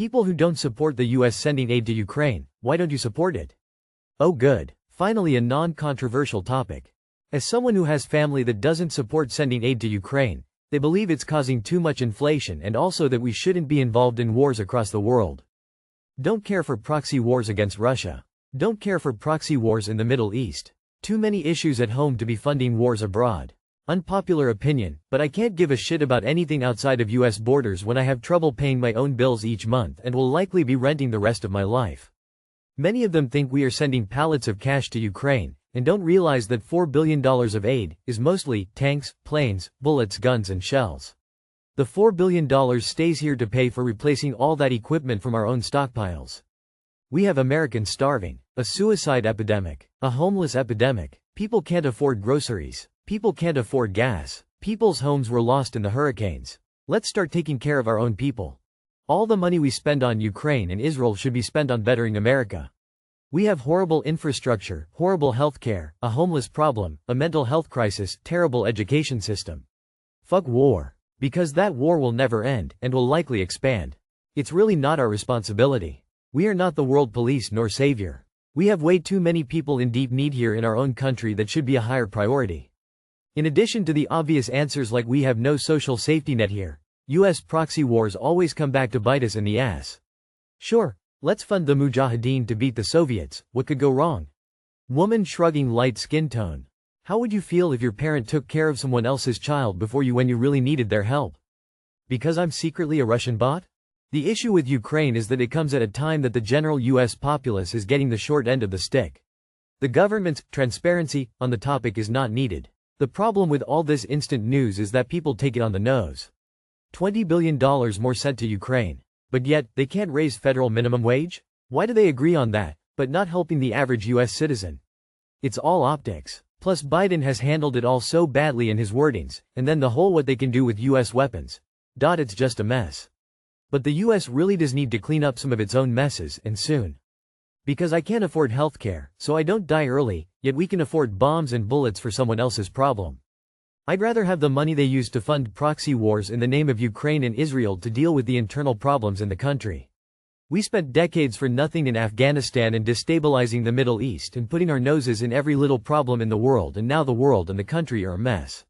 People who don't support the US sending aid to Ukraine, why don't you support it? Oh good. Finally a non-controversial topic. As someone who has family that doesn't support sending aid to Ukraine, they believe it's causing too much inflation and also that we shouldn't be involved in wars across the world. Don't care for proxy wars against Russia. Don't care for proxy wars in the Middle East. Too many issues at home to be funding wars abroad. Unpopular opinion, but I can't give a shit about anything outside of US borders when I have trouble paying my own bills each month and will likely be renting the rest of my life. Many of them think we are sending pallets of cash to Ukraine, and don't realize that $4 billion of aid is mostly tanks, planes, bullets, guns and shells. The $4 billion stays here to pay for replacing all that equipment from our own stockpiles. We have Americans starving, a suicide epidemic, a homeless epidemic, people can't afford groceries, people can't afford gas, people's homes were lost in the hurricanes. Let's start taking care of our own people. All the money we spend on Ukraine and Israel should be spent on bettering America. We have horrible infrastructure, horrible healthcare, a homeless problem, a mental health crisis, terrible education system. Fuck war. Because that war will never end, and will likely expand. It's really not our responsibility. We are not the world police nor savior. We have way too many people in deep need here in our own country that should be a higher priority. In addition to the obvious answers like we have no social safety net here, US proxy wars always come back to bite us in the ass. Sure, let's fund the Mujahideen to beat the Soviets, what could go wrong? Woman shrugging light skin tone. How would you feel if your parent took care of someone else's child before you when you really needed their help? Because I'm secretly a Russian bot? The issue with Ukraine is that it comes at a time that the general US populace is getting the short end of the stick. The government's transparency on the topic is not needed. The problem with all this instant news is that people take it on the nose. $20 billion more sent to Ukraine. But yet, they can't raise federal minimum wage? Why do they agree on that, but not helping the average US citizen? It's all optics. Plus Biden has handled it all so badly in his wordings, and then the whole what they can do with US weapons. It's just a mess. But the US really does need to clean up some of its own messes, and soon. Because I can't afford healthcare, so I don't die early, yet we can afford bombs and bullets for someone else's problem. I'd rather have the money they use to fund proxy wars in the name of Ukraine and Israel to deal with the internal problems in the country. We spent decades for nothing in Afghanistan and destabilizing the Middle East and putting our noses in every little problem in the world, and now the world and the country are a mess.